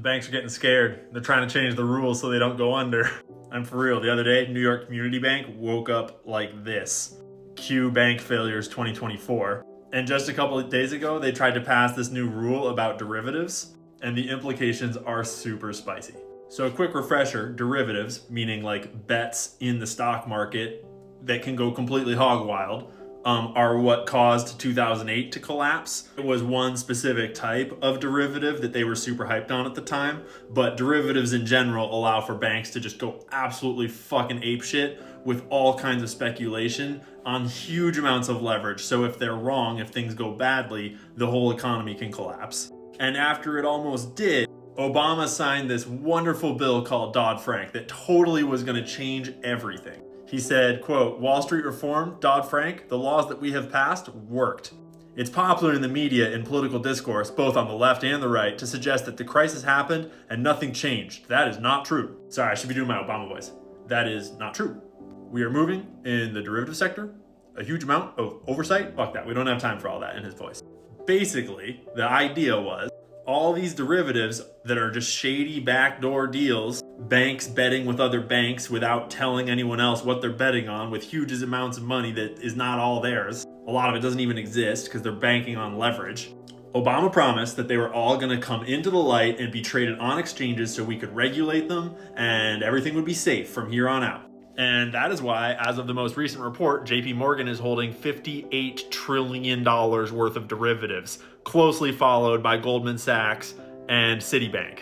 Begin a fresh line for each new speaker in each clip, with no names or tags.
The banks are getting scared. They're trying to change the rules so they don't go under. I'm for real. The other day, New York Community Bank woke up like this. Q bank failures 2024. And just a couple of days ago, they tried to pass this new rule about derivatives, and the implications are super spicy. So a quick refresher, derivatives, meaning like bets in the stock market that can go completely hog wild, are what caused 2008 to collapse. It was one specific type of derivative that they were super hyped on at the time, but derivatives in general allow for banks to just go absolutely fucking apeshit with all kinds of speculation on huge amounts of leverage. So if they're wrong, if things go badly, the whole economy can collapse. And after it almost did, Obama signed this wonderful bill called Dodd-Frank that totally was going to change everything. He said, quote, "Wall Street reform, Dodd-Frank, the laws that we have passed worked. It's popular in the media and political discourse, both on the left and the right, to suggest that the crisis happened and nothing changed. That is not true." Sorry, I should be doing my Obama voice. That is not true. We are moving in the derivative sector, a huge amount of oversight. Fuck that, we don't have time for all that in his voice. Basically, the idea was all these derivatives that are just shady backdoor deals, banks betting with other banks without telling anyone else what they're betting on with huge amounts of money that is not all theirs. A lot of it doesn't even exist because they're banking on leverage. Obama promised that they were all going to come into the light and be traded on exchanges so we could regulate them and everything would be safe from here on out. And that is why, as of the most recent report, JP Morgan is holding $58 trillion worth of derivatives, closely followed by Goldman Sachs and Citibank.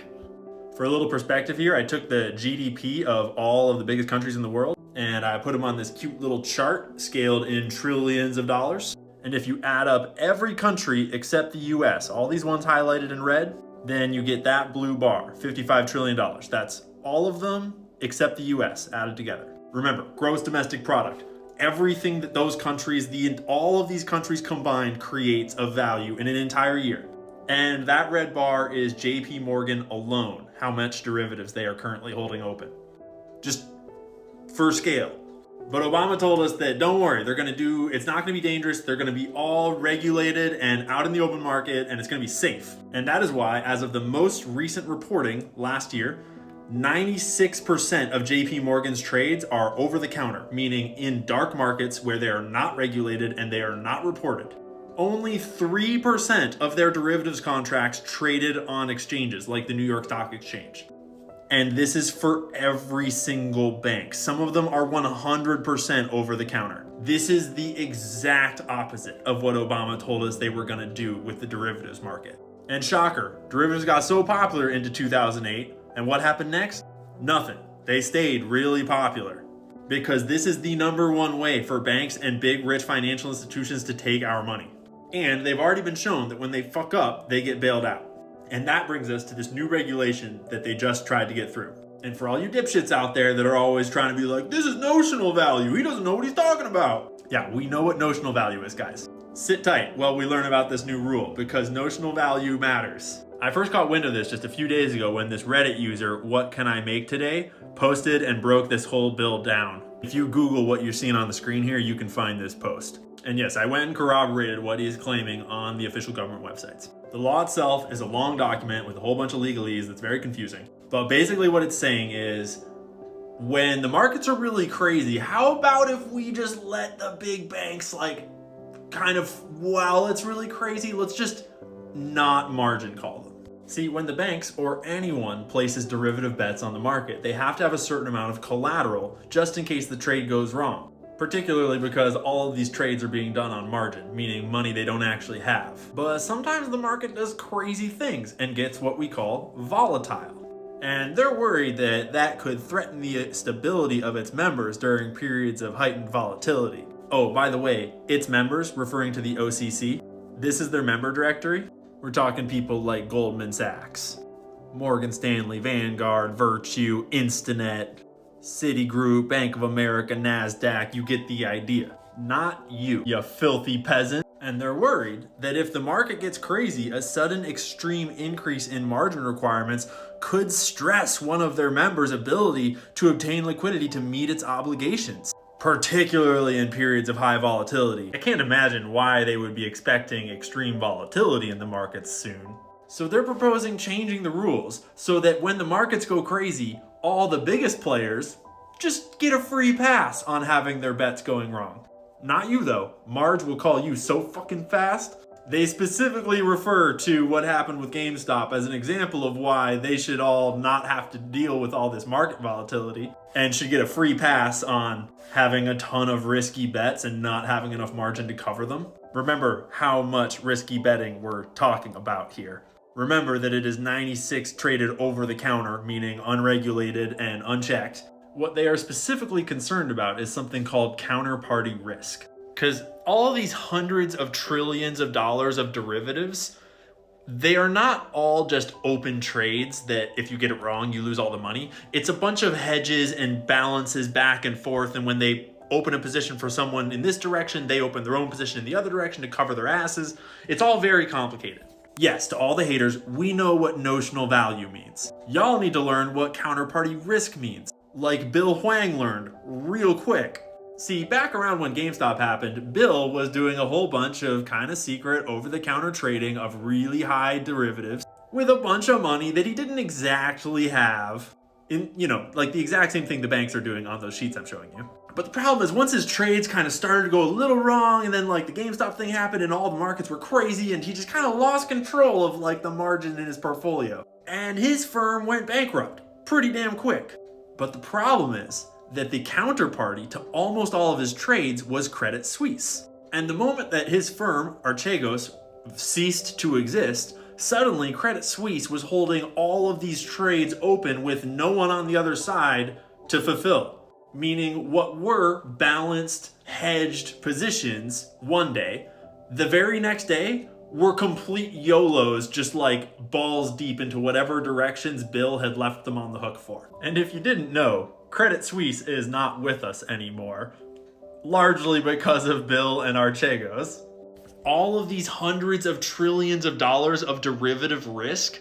For a little perspective here, I took the GDP of all of the biggest countries in the world, and I put them on this cute little chart scaled in trillions of dollars. And if you add up every country except the US, all these ones highlighted in red, then you get that blue bar, $55 trillion. That's all of them except the US added together. Remember, gross domestic product. Everything that those countries, all of these countries combined creates of value in an entire year. And that red bar is JP Morgan alone, how much derivatives they are currently holding open. Just for scale. But Obama told us that don't worry, it's not gonna be dangerous, they're gonna be all regulated and out in the open market, and it's gonna be safe. And that is why, as of the most recent reporting last year, 96% of JP Morgan's trades are over the counter, meaning in dark markets where they are not regulated and they are not reported. Only 3% of their derivatives contracts traded on exchanges like the New York Stock Exchange. And this is for every single bank. Some of them are 100% over the counter. This is the exact opposite of what Obama told us they were gonna do with the derivatives market. And shocker, derivatives got so popular into 2008, and what happened next? Nothing. They stayed really popular because this is the number one way for banks and big rich financial institutions to take our money. And they've already been shown that when they fuck up, they get bailed out. And that brings us to this new regulation that they just tried to get through. And for all you dipshits out there that are always trying to be like, this is notional value, he doesn't know what he's talking about. Yeah, we know what notional value is, guys. Sit tight while we learn about this new rule because notional value matters. I first caught wind of this just a few days ago when this Reddit user, "What Can I Make Today?" posted and broke this whole bill down. If you Google what you're seeing on the screen here, you can find this post. And yes, I went and corroborated what he is claiming on the official government websites. The law itself is a long document with a whole bunch of legalese that's very confusing. But basically what it's saying is, when the markets are really crazy, how about if we just let the big banks while it's really crazy, let's just not margin call them. See, when the banks or anyone places derivative bets on the market, they have to have a certain amount of collateral just in case the trade goes wrong. Particularly because all of these trades are being done on margin, meaning money they don't actually have. But sometimes the market does crazy things and gets what we call volatile. And they're worried that that could threaten the stability of its members during periods of heightened volatility. Oh, by the way, its members, referring to the OCC, this is their member directory. We're talking people like Goldman Sachs, Morgan Stanley, Vanguard, Virtue, Instinet, Citigroup, Bank of America, NASDAQ, you get the idea. Not you filthy peasant. And they're worried that if the market gets crazy, a sudden extreme increase in margin requirements could stress one of their members' ability to obtain liquidity to meet its obligations, particularly in periods of high volatility. I can't imagine why they would be expecting extreme volatility in the markets soon. So they're proposing changing the rules so that when the markets go crazy, all the biggest players just get a free pass on having their bets going wrong. Not you though. Marge will call you so fucking fast. They specifically refer to what happened with GameStop as an example of why they should all not have to deal with all this market volatility and should get a free pass on having a ton of risky bets and not having enough margin to cover them. Remember how much risky betting we're talking about here. Remember that it is 96 traded over the counter, meaning unregulated and unchecked. What they are specifically concerned about is something called counterparty risk. Because all these hundreds of trillions of dollars of derivatives, they are not all just open trades that if you get it wrong, you lose all the money. It's a bunch of hedges and balances back and forth. And when they open a position for someone in this direction, they open their own position in the other direction to cover their asses. It's all very complicated. Yes, to all the haters, we know what notional value means. Y'all need to learn what counterparty risk means, like Bill Hwang learned real quick. See, back around when GameStop happened, Bill was doing a whole bunch of kind of secret over-the-counter trading of really high derivatives with a bunch of money that he didn't exactly have in, like the exact same thing the banks are doing on those sheets I'm showing you. But the problem is once his trades kind of started to go a little wrong and then like the GameStop thing happened and all the markets were crazy and he just kind of lost control of like the margin in his portfolio. And his firm went bankrupt pretty damn quick. But the problem is that the counterparty to almost all of his trades was Credit Suisse. And the moment that his firm, Archegos, ceased to exist, suddenly Credit Suisse was holding all of these trades open with no one on the other side to fulfill. Meaning what were balanced, hedged positions one day, the very next day were complete YOLOs, just like balls deep into whatever directions Bill had left them on the hook for. And if you didn't know, Credit Suisse is not with us anymore, largely because of Bill and Archegos. All of these hundreds of trillions of dollars of derivative risk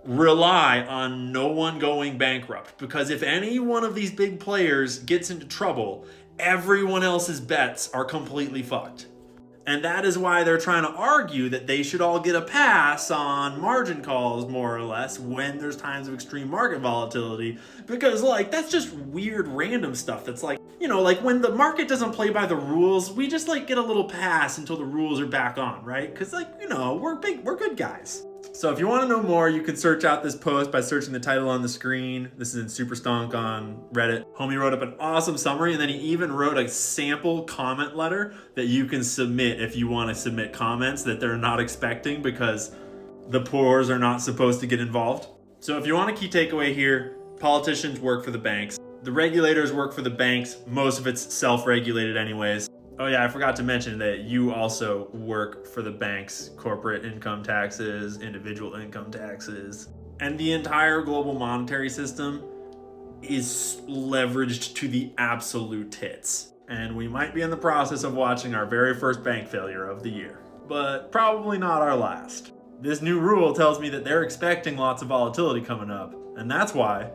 rely on no one going bankrupt, because if any one of these big players gets into trouble, everyone else's bets are completely fucked. And that is why they're trying to argue that they should all get a pass on margin calls, more or less, when there's times of extreme market volatility. Because, like, that's just weird random stuff that's like, like when the market doesn't play by the rules, we just, like, get a little pass until the rules are back on, right? Because, like, we're good guys. So if you want to know more, you can search out this post by searching the title on the screen. This is in Super Stonk on Reddit. Homie wrote up an awesome summary, and then he even wrote a sample comment letter that you can submit if you want to submit comments that they're not expecting because the poors are not supposed to get involved. So if you want a key takeaway here, politicians work for the banks. The regulators work for the banks. Most of it's self-regulated anyways. Oh yeah, I forgot to mention that you also work for the banks, corporate income taxes, individual income taxes, and the entire global monetary system is leveraged to the absolute tits. And we might be in the process of watching our very first bank failure of the year, but probably not our last. This new rule tells me that they're expecting lots of volatility coming up, and that's why